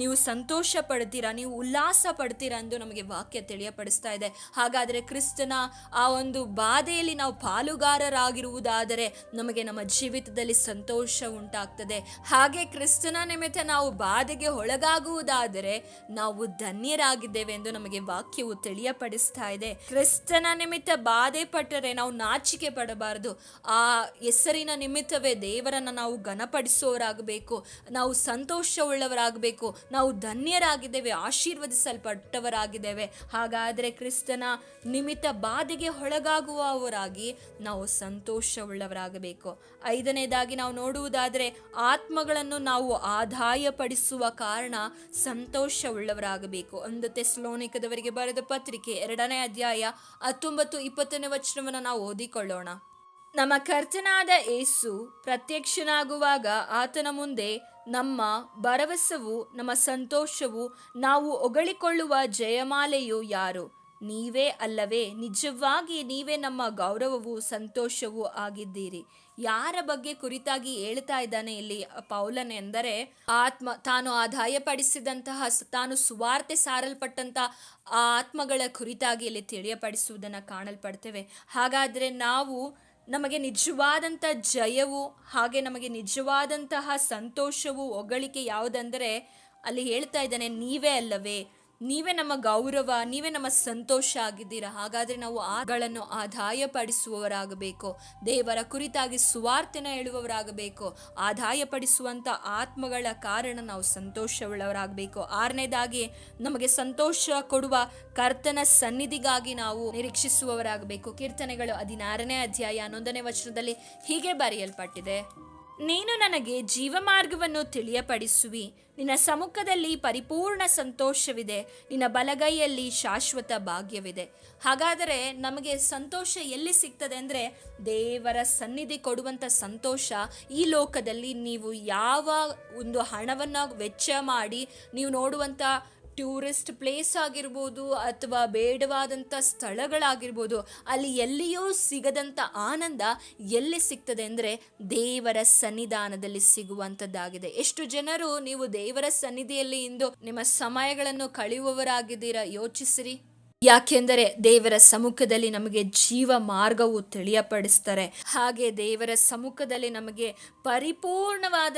ನೀವು ಸಂತೋಷ ಪಡ್ತೀರಾ, ನೀವು ಉಲ್ಲಾಸ ಪಡ್ತೀರಾ ಎಂದು ನಮಗೆ ವಾಕ್ಯ ತಿಳಿಯಪಡಿಸ್ತಾ ಇದೆ. ಹಾಗಾದರೆ ಕ್ರಿಸ್ತನ ಆ ಒಂದು ಬಾಧೆಯಲ್ಲಿ ನಾವು ಪಾಲುಗಾರರಾಗಿರುವುದಾದರೆ ನಮಗೆ ನಮ್ಮ ಜೀವಿತದಲ್ಲಿ ಸಂತೋಷ ಉಂಟಾಗ್ತದೆ. ಹಾಗೆ ಕ್ರಿಸ್ತನ ನಿಮಿತ್ತ ನಾವು ಬಾಧೆಗೆ ಒಳಗಾಗುವುದಾದರೆ ನಾವು ಧನ್ಯರಾಗಿದ್ದೇವೆ ಎಂದು ನಮಗೆ ವಾಕ್ಯವು ತಿಳಿಯಪಡಿಸ್ತಾ ಇದೆ. ಕ್ರಿಸ್ತನ ನಿಮಿತ್ತ ಬಾಧೆ ಪಟ್ಟರೆ ನಾವು ನಾಚಿಕೆ ಪಡಬಾರದು. ಆ ಹೆಸರಿನ ನಿಮಿತ್ತವೇ ದೇವರನ್ನು ನಾವು ಘನಪಡಿಸುವವರಾಗಬೇಕು, ನಾವು ಸಂತೋಷವುಳ್ಳವರಾಗಬೇಕು. ನಾವು ಧನ್ಯರಾಗಿದ್ದೇವೆ, ಆಶೀರ್ವದಿಸಲ್ಪಟ್ಟವರಾಗಿದ್ದೇವೆ. ಹಾಗಾದರೆ ಕ್ರಿಸ್ತನ ನಿಮಿತ್ತ ಬಾಧೆಗೆ ಒಳಗಾಗುವವರಾಗಿ ನಾವು ಸಂತೋಷವುಳ್ಳವರಾಗಬೇಕು. 5ನೇದಾಗಿ ನಾವು ನೋಡುವುದಾದರೆ ಆತ್ಮಗಳನ್ನು ನಾವು ಆದಾಯಪಡಿಸುವ ಕಾರಣ ಸಂತೋಷವುಳ್ಳವರಾಗಬೇಕು. 1 ಥೆಸಲೋನಿಕದವರಿಗೆ ಬರೆದ ಪತ್ರಿಕೆ 2ನೇ ಅಧ್ಯಾಯ 19-20ನೇ ವಚನವನ್ನು ನಾವು ಓದಿಕೊಳ್ಳೋಣ. ನಮ್ಮ ಕರ್ತನಾದ ಯೇಸು ಪ್ರತ್ಯಕ್ಷನಾಗುವಾಗ ಆತನ ಮುಂದೆ ನಮ್ಮ ಭರವಸವು, ನಮ್ಮ ಸಂತೋಷವು, ನಾವು ಹೊಗಳಿಕೊಳ್ಳುವ ಜಯಮಾಲೆಯು ಯಾರು? ನೀವೇ ಅಲ್ಲವೇ? ನಿಜವಾಗಿ ನೀವೇ ನಮ್ಮ ಗೌರವವೂ ಸಂತೋಷವೂ ಆಗಿದ್ದೀರಿ. ಯಾರ ಬಗ್ಗೆ ಕುರಿತಾಗಿ ಹೇಳ್ತಾ ಇದ್ದಾನೆ ಇಲ್ಲಿ ಪೌಲನೆಂದರೆ ತಾನು ಆದಾಯಪಡಿಸಿದಂತಹ, ತಾನು ಸುವಾರ್ತೆ ಸಾರಲ್ಪಟ್ಟಂತ ಆ ಆತ್ಮಗಳ ಕುರಿತಾಗಿ ಇಲ್ಲಿ ತಿಳಿಯಪಡಿಸುವುದನ್ನು ಕಾಣಲ್ಪಡ್ತೇವೆ. ಹಾಗಾದರೆ ನಮಗೆ ನಿಜವಾದಂಥ ಜಯವು, ಹಾಗೆ ನಮಗೆ ನಿಜವಾದಂತಹ ಸಂತೋಷವು, ಹೊಗಳಿಕೆ ಯಾವುದಂದರೆ ಅಲ್ಲಿ ಹೇಳ್ತಾ ಇದ್ದಾನೆ, ನೀವೇ ಅಲ್ಲವೇ, ನೀವೇ ನಮ್ಮ ಗೌರವ, ನೀವೇ ನಮ್ಮ ಸಂತೋಷ ಆಗಿದ್ದೀರಾ. ಹಾಗಾದರೆ ನಾವು ಆಗಳನ್ನು ಆದಾಯಪಡಿಸುವವರಾಗಬೇಕು, ದೇವರ ಕುರಿತಾಗಿ ಸುವಾರ್ತೆನ ಹೇಳುವವರಾಗಬೇಕು. ಆದಾಯಪಡಿಸುವಂಥ ಆತ್ಮಗಳ ಕಾರಣ ನಾವು ಸಂತೋಷವುಳ್ಳವರಾಗಬೇಕು. 6ನೇದಾಗಿ ನಮಗೆ ಸಂತೋಷ ಕೊಡುವ ಕರ್ತನ ಸನ್ನಿಧಿಗಾಗಿ ನಾವು ನಿರೀಕ್ಷಿಸುವವರಾಗಬೇಕು. ಕೀರ್ತನೆಗಳು 16ನೇ ಅಧ್ಯಾಯ 11ನೇ ವಚನದಲ್ಲಿ ಹೀಗೆ ಬರೆಯಲ್ಪಟ್ಟಿದೆ, ನೀನು ನನಗೆ ಜೀವಮಾರ್ಗವನ್ನು ತಿಳಿಯಪಡಿಸುವಿ. ನಿನ್ನ ಸಮ್ಮುಖದಲ್ಲಿ ಪರಿಪೂರ್ಣ ಸಂತೋಷವಿದೆ, ನಿನ್ನ ಬಲಗೈಯಲ್ಲಿ ಶಾಶ್ವತ ಭಾಗ್ಯವಿದೆ. ಹಾಗಾದರೆ ನಮಗೆ ಸಂತೋಷ ಎಲ್ಲಿ ಸಿಗ್ತದೆ ಅಂದರೆ, ದೇವರ ಸನ್ನಿಧಿ ಕೊಡುವಂಥ ಸಂತೋಷ ಈ ಲೋಕದಲ್ಲಿ ನೀವು ಯಾವ ಒಂದು ಹಣವನ್ನು ವೆಚ್ಚ ಮಾಡಿ ನೀವು ನೋಡುವಂಥ ಟೂರಿಸ್ಟ್ ಪ್ಲೇಸ್ ಆಗಿರ್ಬೋದು ಅಥವಾ ಬೇಡವಾದಂಥ ಸ್ಥಳಗಳಾಗಿರ್ಬೋದು, ಅಲ್ಲಿ ಎಲ್ಲಿಯೂ ಸಿಗದಂಥ ಆನಂದ ಎಲ್ಲಿ ಸಿಗ್ತದೆ ಅಂದರೆ ದೇವರ ಸನ್ನಿಧಾನದಲ್ಲಿ ಸಿಗುವಂಥದ್ದಾಗಿದೆ. ಎಷ್ಟು ಜನರು ನೀವು ದೇವರ ಸನ್ನಿಧಿಯಲ್ಲಿ ಇಂದು ನಿಮ್ಮ ಸಮಯಗಳನ್ನು ಕಳೆಯುವವರಾಗಿದ್ದೀರಾ ಯೋಚಿಸಿರಿ. ಯಾಕೆಂದರೆ ದೇವರ ಸಮ್ಮುಖದಲ್ಲಿ ನಮಗೆ ಜೀವ ಮಾರ್ಗವು ತಿಳಿಯಪಡಿಸ್ತಾರೆ. ಹಾಗೆ ದೇವರ ಸಮ್ಮುಖದಲ್ಲಿ ನಮಗೆ ಪರಿಪೂರ್ಣವಾದ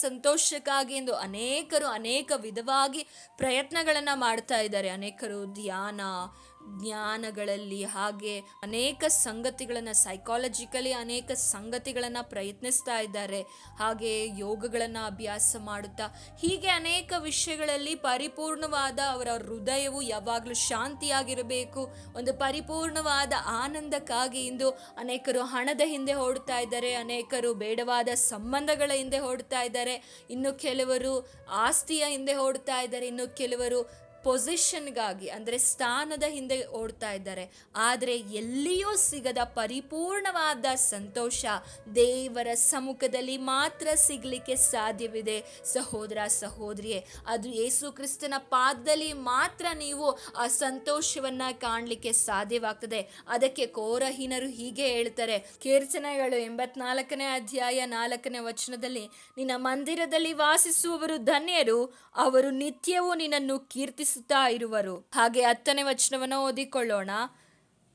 ಸಂತೋಷಕ್ಕಾಗಿ ಎಂದು ಅನೇಕರು ಅನೇಕ ವಿಧವಾಗಿ ಪ್ರಯತ್ನಗಳನ್ನು ಮಾಡ್ತಾ ಇದ್ದಾರೆ. ಅನೇಕರು ಜ್ಞಾನಗಳಲ್ಲಿ ಹಾಗೆ ಅನೇಕ ಸಂಗತಿಗಳನ್ನು ಸೈಕಾಲಜಿಕಲಿ ಅನೇಕ ಸಂಗತಿಗಳನ್ನು ಪ್ರಯತ್ನಿಸ್ತಾ ಇದ್ದಾರೆ. ಹಾಗೆ ಯೋಗಗಳನ್ನು ಅಭ್ಯಾಸ ಮಾಡುತ್ತಾ ಹೀಗೆ ಅನೇಕ ವಿಷಯಗಳಲ್ಲಿ ಪರಿಪೂರ್ಣವಾದ ಅವರ ಹೃದಯವು ಯಾವಾಗಲೂ ಶಾಂತಿಯಾಗಿರಬೇಕು, ಒಂದು ಪರಿಪೂರ್ಣವಾದ ಆನಂದಕ್ಕಾಗಿ ಇಂದು ಅನೇಕರು ಹಣದ ಹಿಂದೆ ಓಡ್ತಾ ಇದ್ದಾರೆ, ಅನೇಕರು ಬೇಡವಾದ ಸಂಬಂಧಗಳ ಹಿಂದೆ ಓಡ್ತಾ ಇದ್ದಾರೆ, ಇನ್ನು ಕೆಲವರು ಆಸ್ತಿಯ ಹಿಂದೆ ಓಡ್ತಾ ಇದ್ದಾರೆ, ಇನ್ನು ಕೆಲವರು ಪೊಸಿಷನ್ಗಾಗಿ ಅಂದರೆ ಸ್ಥಾನದ ಹಿಂದೆ ಓಡ್ತಾ ಇದ್ದಾರೆ. ಆದರೆ ಎಲ್ಲಿಯೂ ಸಿಗದ ಪರಿಪೂರ್ಣವಾದ ಸಂತೋಷ ದೇವರ ಸಮ್ಮುಖದಲ್ಲಿ ಮಾತ್ರ ಸಿಗಲಿಕ್ಕೆ ಸಾಧ್ಯವಿದೆ. ಸಹೋದರ ಸಹೋದರಿಯೇ, ಅದು ಯೇಸು ಕ್ರಿಸ್ತನ ಪಾದದಲ್ಲಿ ಮಾತ್ರ ನೀವು ಆ ಸಂತೋಷವನ್ನ ಕಾಣಲಿಕ್ಕೆ ಸಾಧ್ಯವಾಗ್ತದೆ. ಅದಕ್ಕೆ ಕೋರಹೀನರು ಹೀಗೆ ಹೇಳ್ತಾರೆ, ಕೀರ್ತನೆಗಳು 84ನೇ ಅಧ್ಯಾಯ 4ನೇ ವಚನದಲ್ಲಿ, ನಿನ್ನ ಮಂದಿರದಲ್ಲಿ ವಾಸಿಸುವವರು ಧನ್ಯರು, ಅವರು ನಿತ್ಯವೂ ನಿನ್ನನ್ನು ಕೀರ್ತಿಸುತ್ತಾ ಇರುವರು. ಹಾಗೆ 10ನೇ ವಚನವನ್ನು ಓದಿಕೊಳ್ಳೋಣ.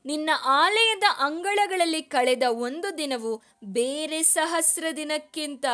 ನಿನ್ನ ಆಲಯದ ಅಂಗಳಗಳಲ್ಲಿ ಕಳೆದ ಒಂದು ದಿನವು ಬೇರೆ 1000 ದಿನಕ್ಕಿಂತ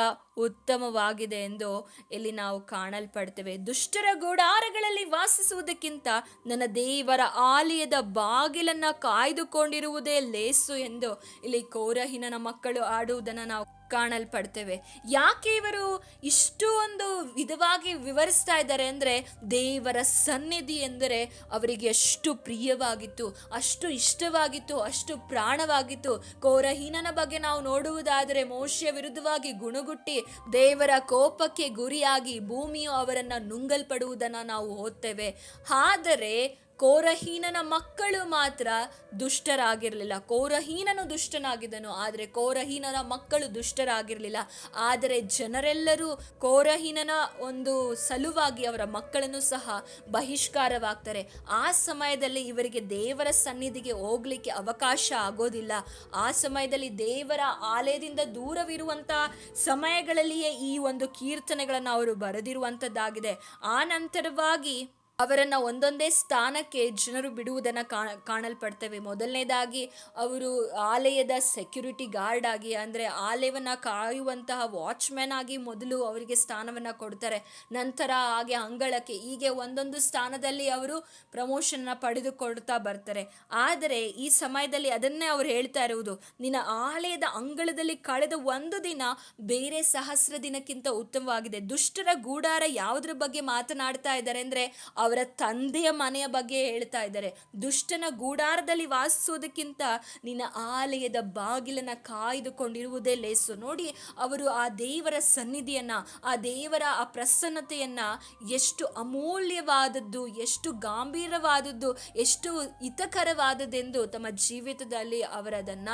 ಉತ್ತಮವಾಗಿದೆ ಎಂದು ಇಲ್ಲಿ ನಾವು ಕಾಣಲ್ಪಡ್ತೇವೆ. ದುಷ್ಟರ ಗುಡಾರಗಳಲ್ಲಿ ವಾಸಿಸುವುದಕ್ಕಿಂತ ನನ್ನ ದೇವರ ಆಲಯದ ಬಾಗಿಲನ್ನ ಕಾಯ್ದುಕೊಂಡಿರುವುದೇ ಲೇಸು ಎಂದು ಇಲ್ಲಿ ಕೋರಹಿನನ ಮಕ್ಕಳು ಆಡುವುದನ್ನು ನಾವು ಕಾಣಲ್ಪಡ್ತೇವೆ. ಯಾಕೆ ಇವರು ಇಷ್ಟು ಒಂದು ವಿಧವಾಗಿ ವಿವರಿಸ್ತಾ ಇದ್ದಾರೆ ಅಂದರೆ, ದೇವರ ಸನ್ನಿಧಿ ಎಂದರೆ ಅವರಿಗೆ ಎಷ್ಟು ಪ್ರಿಯವಾಗಿತ್ತು, ಅಷ್ಟು ಇಷ್ಟವಾಗಿತ್ತು, ಅಷ್ಟು ಪ್ರಾಣವಾಗಿತ್ತು. ಕೋರಹೀನನ ಬಗ್ಗೆ ನಾವು ನೋಡುವುದಾದರೆ, ಮೋಶೆಯ ವಿರುದ್ಧವಾಗಿ ಗುಣಗುಟ್ಟಿ ದೇವರ ಕೋಪಕ್ಕೆ ಗುರಿಯಾಗಿ ಭೂಮಿಯು ಅವರನ್ನು ನುಂಗಲ್ಪಡುವುದನ್ನು ನಾವು ಓದ್ತೇವೆ. ಆದರೆ ಕೋರಹೀನನ ಮಕ್ಕಳು ಮಾತ್ರ ದುಷ್ಟರಾಗಿರಲಿಲ್ಲ. ಕೋರಹೀನನು ದುಷ್ಟನಾಗಿದ್ದನು, ಆದರೆ ಕೋರಹೀನನ ಮಕ್ಕಳು ದುಷ್ಟರಾಗಿರಲಿಲ್ಲ. ಆದರೆ ಜನರೆಲ್ಲರೂ ಕೋರಹೀನನ ಒಂದು ಸಲುವಾಗಿ ಅವರ ಮಕ್ಕಳನ್ನು ಸಹ ಬಹಿಷ್ಕಾರವಾಗ್ತಾರೆ. ಆ ಸಮಯದಲ್ಲಿ ಇವರಿಗೆ ದೇವರ ಸನ್ನಿಧಿಗೆ ಹೋಗ್ಲಿಕ್ಕೆ ಅವಕಾಶ ಆಗೋದಿಲ್ಲ. ಆ ಸಮಯದಲ್ಲಿ ದೇವರ ಆಲಯದಿಂದ ದೂರವಿರುವಂತಹ ಸಮಯಗಳಲ್ಲಿಯೇ ಈ ಒಂದು ಕೀರ್ತನೆಗಳನ್ನು ಅವರು ಬರೆದಿರುವಂಥದ್ದಾಗಿದೆ. ಆ ನಂತರವಾಗಿ ಅವರನ್ನು ಒಂದೊಂದೇ ಸ್ಥಾನಕ್ಕೆ ಜನರು ಬಿಡುವುದನ್ನು ಕಾಣಲ್ಪಡ್ತೇವೆ. ಮೊದಲನೇದಾಗಿ ಅವರು ಆಲಯದ ಸೆಕ್ಯೂರಿಟಿ ಗಾರ್ಡ್ ಆಗಿ, ಅಂದರೆ ಆಲಯವನ್ನು ಕಾಯುವಂತಹ ವಾಚ್ಮ್ಯಾನ್ ಆಗಿ ಮೊದಲು ಅವರಿಗೆ ಸ್ಥಾನವನ್ನು ಕೊಡ್ತಾರೆ. ನಂತರ ಹಾಗೆ ಅಂಗಳಕ್ಕೆ, ಹೀಗೆ ಒಂದೊಂದು ಸ್ಥಾನದಲ್ಲಿ ಅವರು ಪ್ರಮೋಷನ್ನ ಪಡೆದುಕೊಡ್ತಾ ಬರ್ತಾರೆ. ಆದರೆ ಈ ಸಮಯದಲ್ಲಿ ಅದನ್ನೇ ಅವರು ಹೇಳ್ತಾ ಇರುವುದು, ನಿನ್ನ ಆಲಯದ ಅಂಗಳದಲ್ಲಿ ಕಳೆದ ಒಂದು ದಿನ ಬೇರೆ 1000 ದಿನಕ್ಕಿಂತ ಉತ್ತಮವಾಗಿದೆ. ದುಷ್ಟರ ಗೂಡಾರ ಯಾವುದ್ರ ಬಗ್ಗೆ ಮಾತನಾಡ್ತಾ ಇದ್ದಾರೆ ಅಂದರೆ, ಅವರ ತಂದೆಯ ಮನೆಯ ಬಗ್ಗೆ ಹೇಳ್ತಾ ಇದ್ದಾರೆ. ದುಷ್ಟನ ಗೂಡಾರದಲ್ಲಿ ವಾಸಿಸೋದಕ್ಕಿಂತ ನಿನ್ನ ಆಲಯದ ಬಾಗಿಲನ್ನ ಕಾಯ್ದುಕೊಂಡಿರುವುದೇ ಲೇಸು. ನೋಡಿ, ಅವರು ಆ ದೇವರ ಸನ್ನಿಧಿಯನ್ನ, ಆ ದೇವರ ಆ ಪ್ರಸನ್ನತೆಯನ್ನ ಎಷ್ಟು ಅಮೂಲ್ಯವಾದದ್ದು, ಎಷ್ಟು ಗಾಂಭೀರ್ಯವಾದದ್ದು, ಎಷ್ಟು ಹಿತಕರವಾದದ್ದೆಂದು ತಮ್ಮ ಜೀವಿತದಲ್ಲಿ ಅವರದನ್ನ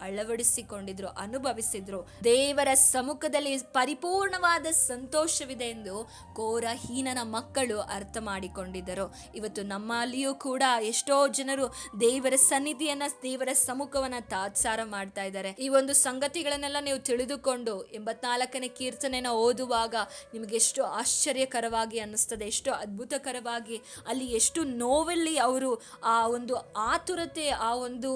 ಅಳವಡಿಸಿಕೊಂಡಿದ್ರು, ಅನುಭವಿಸಿದ್ರು. ದೇವರ ಸಮ್ಮುಖದಲ್ಲಿ ಪರಿಪೂರ್ಣವಾದ ಸಂತೋಷವಿದೆ ಎಂದು ಕೋರಹೀನನ ಮಕ್ಕಳು ಅರ್ಥ ಮಾಡಿಕೊಂಡಿದ್ದರು. ಇವತ್ತು ನಮ್ಮಲ್ಲಿಯೂ ಕೂಡ ಎಷ್ಟೋ ಜನರು ದೇವರ ಸನ್ನಿಧಿಯನ್ನ, ದೇವರ ಸಮ್ಮುಖವನ್ನ ತಾತ್ಸಾರ ಮಾಡ್ತಾ ಇದ್ದಾರೆ. ಈ ಒಂದು ಸಂಗತಿಗಳನ್ನೆಲ್ಲ ನೀವು ತಿಳಿದುಕೊಂಡು 84ನೇ ಕೀರ್ತನೆನ ಓದುವಾಗ ನಿಮಗೆ ಎಷ್ಟು ಆಶ್ಚರ್ಯಕರವಾಗಿ ಅನ್ನಿಸ್ತದೆ, ಎಷ್ಟು ಅದ್ಭುತಕರವಾಗಿ, ಅಲ್ಲಿ ಎಷ್ಟು ನೋವಲ್ಲಿ ಅವರು ಆ ಒಂದು ಆತುರತೆ, ಆ ಒಂದು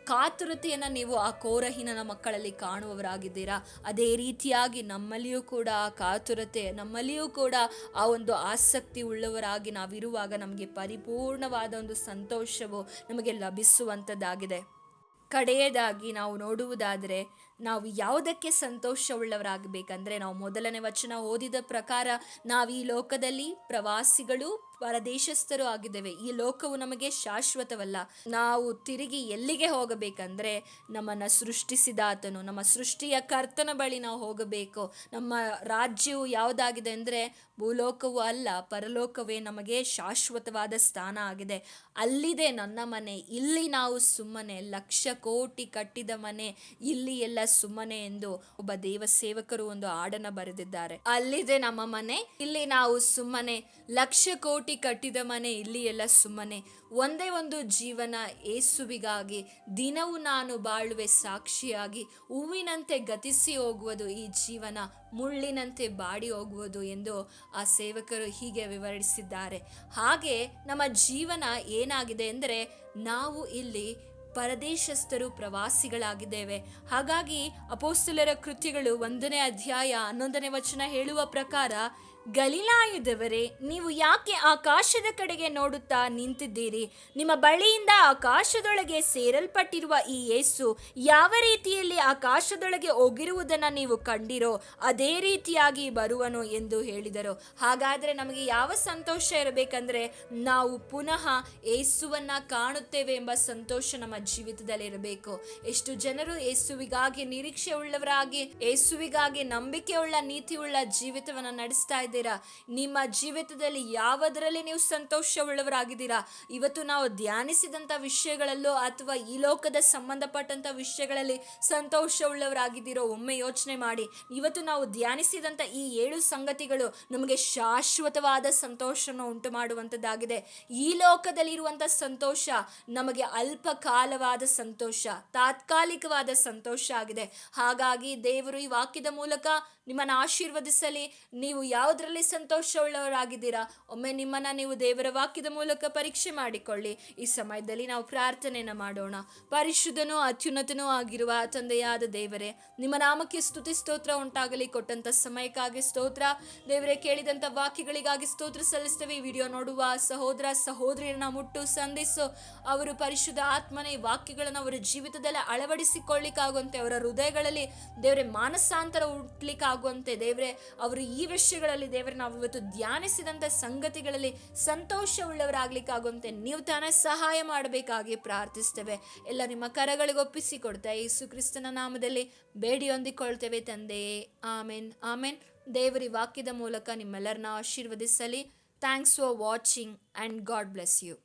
ಕಾತುರತೆಯನ್ನು ನೀವು ಆ ಕೋರಹೀನನ ಮಕ್ಕಳಲ್ಲಿ ಕಾಣುವವರಾಗಿದ್ದೀರಾ. ಅದೇ ರೀತಿಯಾಗಿ ನಮ್ಮಲ್ಲಿಯೂ ಕೂಡ ಆ ಕಾತುರತೆ, ನಮ್ಮಲ್ಲಿಯೂ ಕೂಡ ಆ ಒಂದು ಆಸಕ್ತಿ ಉಳ್ಳವರಾಗಿ ನಾವಿರುವಾಗ ನಮಗೆ ಪರಿಪೂರ್ಣವಾದ ಒಂದು ಸಂತೋಷವು ನಮಗೆ ಲಭಿಸುವಂಥದ್ದಾಗಿದೆ. ಕಡೆಯದಾಗಿ ನಾವು ನೋಡುವುದಾದರೆ, ನಾವು ಯಾವುದಕ್ಕೆ ಸಂತೋಷವುಳ್ಳವರಾಗಬೇಕಂದ್ರೆ, ನಾವು ಮೊದಲನೇ ವಚನ ಓದಿದ ಪ್ರಕಾರ ನಾವು ಈ ಲೋಕದಲ್ಲಿ ಪ್ರವಾಸಿಗಳು ಪರದೇಶಸ್ಥರು ಆಗಿದ್ದೇವೆ. ಈ ಲೋಕವು ನಮಗೆ ಶಾಶ್ವತವಲ್ಲ. ನಾವು ತಿರುಗಿ ಎಲ್ಲಿಗೆ ಹೋಗಬೇಕಂದ್ರೆ ನಮ್ಮನ್ನು ಸೃಷ್ಟಿಸಿದ ಆತನು, ನಮ್ಮ ಸೃಷ್ಟಿಯ ಕರ್ತನ ಬಳಿ ನಾವು ಹೋಗಬೇಕು. ನಮ್ಮ ರಾಜ್ಯವು ಯಾವುದಾಗಿದೆ ಅಂದರೆ ಭೂಲೋಕವು ಅಲ್ಲ, ಪರಲೋಕವೇ ನಮಗೆ ಶಾಶ್ವತವಾದ ಸ್ಥಾನ ಆಗಿದೆ. ಅಲ್ಲಿದೆ ನನ್ನ ಮನೆ. ಇಲ್ಲಿ ನಾವು ಸುಮ್ಮನೆ, ಲಕ್ಷ ಕೋಟಿ ಕಟ್ಟಿದ ಮನೆ ಇಲ್ಲಿ ಎಲ್ಲ ಸುಮ್ಮನೆ ಎಂದು ಒಬ್ಬ ದೇವ ಸೇವಕರು ಒಂದು ಹಾಡನ್ನ ಬರೆದಿದ್ದಾರೆ. ಅಲ್ಲಿದೆ ನಮ್ಮ ಮನೆ, ಇಲ್ಲಿ ನಾವು ಸುಮ್ಮನೆ, ಲಕ್ಷ ಕೋಟಿ ಕಟ್ಟಿದ ಮನೆ ಇಲ್ಲಿ ಎಲ್ಲ ಸುಮ್ಮನೆ. ಒಂದೇ ಒಂದು ಜೀವನ ಏಸುವಿಗಾಗಿ, ದಿನವೂ ನಾನು ಬಾಳುವೆ ಸಾಕ್ಷಿಯಾಗಿ. ಹೂವಿನಂತೆ ಗತಿಸಿ ಹೋಗುವುದು ಈ ಜೀವನ, ಮುಳ್ಳಿನಂತೆ ಬಾಡಿ ಹೋಗುವುದು ಎಂದು ಆ ಸೇವಕರು ಹೀಗೆ ವಿವರಿಸಿದ್ದಾರೆ. ಹಾಗೆ ನಮ್ಮ ಜೀವನ ಏನಾಗಿದೆ ಅಂದರೆ, ನಾವು ಇಲ್ಲಿ ಪರದೇಶಸ್ಥರು, ಪ್ರವಾಸಿಗಳಾಗಿದ್ದೇವೆ. ಹಾಗಾಗಿ ಅಪೊಸ್ತಲರ ಕೃತ್ಯಗಳು 1ನೇ ಅಧ್ಯಾಯ 11ನೇ ವಚನ ಹೇಳುವ ಪ್ರಕಾರ, ಗಲಿಲಾಯದವರೇ, ನೀವು ಯಾಕೆ ಆಕಾಶದ ಕಡೆಗೆ ನೋಡುತ್ತಾ ನಿಂತಿದ್ದೀರಿ? ನಿಮ್ಮ ಬಳಿಯಿಂದ ಆಕಾಶದೊಳಗೆ ಸೇರಲ್ಪಟ್ಟಿರುವ ಈ ಯೇಸು ಯಾವ ರೀತಿಯಲ್ಲಿ ಆಕಾಶದೊಳಗೆ ಹೋಗಿರುವುದನ್ನು ನೀವು ಕಂಡಿರೋ ಅದೇ ರೀತಿಯಾಗಿ ಬರುವನು ಎಂದು ಹೇಳಿದರು. ಹಾಗಾದರೆ ನಮಗೆ ಯಾವ ಸಂತೋಷ ಇರಬೇಕಂದ್ರೆ, ನಾವು ಪುನಃ ಯೇಸುವನ್ನ ಕಾಣುತ್ತೇವೆ ಎಂಬ ಸಂತೋಷ ನಮ್ಮ ಜೀವಿತದಲ್ಲಿ ಇರಬೇಕು. ಎಷ್ಟು ಜನರು ಯೇಸುವಿಗಾಗಿ ನಿರೀಕ್ಷೆ ಉಳ್ಳವರಾಗಿ, ಯೇಸುವಿಗಾಗಿ ನಂಬಿಕೆಯುಳ್ಳ ನೀತಿಯುಳ್ಳ ಜೀವಿತವನ್ನು ನಡೆಸ್ತಾ ಇದ್ದೀರಾ? ನಿಮ್ಮ ಜೀವಿತದಲ್ಲಿ ಯಾವುದರಲ್ಲಿ ನೀವು ಸಂತೋಷವುಳ್ಳವರಾಗಿದ್ದೀರಾ? ಇವತ್ತು ನಾವು ಧ್ಯಾನಿಸಿದಂಥ ವಿಷಯಗಳಲ್ಲೋ ಅಥವಾ ಈ ಲೋಕದ ಸಂಬಂಧಪಟ್ಟಂಥ ವಿಷಯಗಳಲ್ಲಿ ಸಂತೋಷವುಳ್ಳವರಾಗಿದ್ದೀರೋ ಒಮ್ಮೆ ಯೋಚನೆ ಮಾಡಿ. ಇವತ್ತು ನಾವು ಧ್ಯಾನಿಸಿದಂಥ ಈ 7 ಸಂಗತಿಗಳು ನಮಗೆ ಶಾಶ್ವತವಾದ ಸಂತೋಷವನ್ನು ಉಂಟು ಮಾಡುವಂಥದ್ದಾಗಿದೆ. ಈ ಲೋಕದಲ್ಲಿರುವಂಥ ಸಂತೋಷ ನಮಗೆ ಅಲ್ಪ ಕಾಲವಾದ ಸಂತೋಷ, ತಾತ್ಕಾಲಿಕವಾದ ಸಂತೋಷ ಆಗಿದೆ. ಹಾಗಾಗಿ ದೇವರು ಈ ವಾಕ್ಯದ ಮೂಲಕ ನಿಮ್ಮನ್ನು ಆಶೀರ್ವದಿಸಲಿ. ನೀವು ಯಾವುದರಲ್ಲಿ ಸಂತೋಷವುಳ್ಳವರಾಗಿದ್ದೀರಾ? ಒಮ್ಮೆ ನಿಮ್ಮನ್ನು ನೀವು ದೇವರ ವಾಕ್ಯದ ಮೂಲಕ ಪರೀಕ್ಷೆ ಮಾಡಿಕೊಳ್ಳಿ. ಈ ಸಮಯದಲ್ಲಿ ನಾವು ಪ್ರಾರ್ಥನೆಯನ್ನು ಮಾಡೋಣ. ಪರಿಶುದ್ಧನೂ ಅತ್ಯುನ್ನತನೂ ಆಗಿರುವ ತಂದೆಯಾದ ದೇವರೇ, ನಿಮ್ಮ ನಾಮಕ್ಕೆ ಸ್ತುತಿ ಸ್ತೋತ್ರ ಉಂಟಾಗಲಿ. ಕೊಟ್ಟಂಥ ಸಮಯಕ್ಕಾಗಿ ಸ್ತೋತ್ರ ದೇವರೇ. ಕೇಳಿದಂಥ ವಾಕ್ಯಗಳಿಗಾಗಿ ಸ್ತೋತ್ರ ಸಲ್ಲಿಸ್ತೇವೆ. ಈ ವಿಡಿಯೋ ನೋಡುವ ಸಹೋದರ ಸಹೋದರಿಯರನ್ನ ಮುಟ್ಟು ಸಂಧಿಸು. ಅವರು ಪರಿಶುದ್ಧ ಆತ್ಮನ ಈ ವಾಕ್ಯಗಳನ್ನು ಅವರ ಜೀವಿತದಲ್ಲಿ ಅಳವಡಿಸಿಕೊಳ್ಳಿಕ್ಕಾಗುವಂತೆ, ಅವರ ಹೃದಯಗಳಲ್ಲಿ ದೇವರೇ ಮಾನಸಾಂತರ ಹುಟ್ಟಲಿಕ್ಕಾಗುವಂತೆ ದೇವರೇ, ಅವರು ಈ ವಿಷಯಗಳಲ್ಲಿ ದೇವರೇ ನಾವು ಇವತ್ತು ಧ್ಯಾನಿಸಿದಂಥ ಸಂಗತಿಗಳಲ್ಲಿ ಸಂತೋಷವುಳ್ಳವರಾಗ್ಲಿಕ್ಕಾಗುವಂತೆ ನೀವು ತಾನೇ ಸಹಾಯ ಮಾಡಬೇಕಾಗಿ ಪ್ರಾರ್ಥಿಸ್ತೇವೆ. ಎಲ್ಲ ನಿಮ್ಮ ಕರಗಳಿಗೆ ಒಪ್ಪಿಸಿಕೊಡ್ತಾ ಯೇಸು ಕ್ರಿಸ್ತನ ನಾಮದಲ್ಲಿ ಬೇಡಿ ಹೊಂದಿಕೊಳ್ತೇವೆ ತಂದೆಯೇ, ಆಮೆನ್ ಆಮೆನ್. ದೇವರಿ ವಾಕ್ಯದ ಮೂಲಕ ನಿಮ್ಮೆಲ್ಲರನ್ನ ಆಶೀರ್ವದಿಸಲಿ. Thanks for watching and God bless you.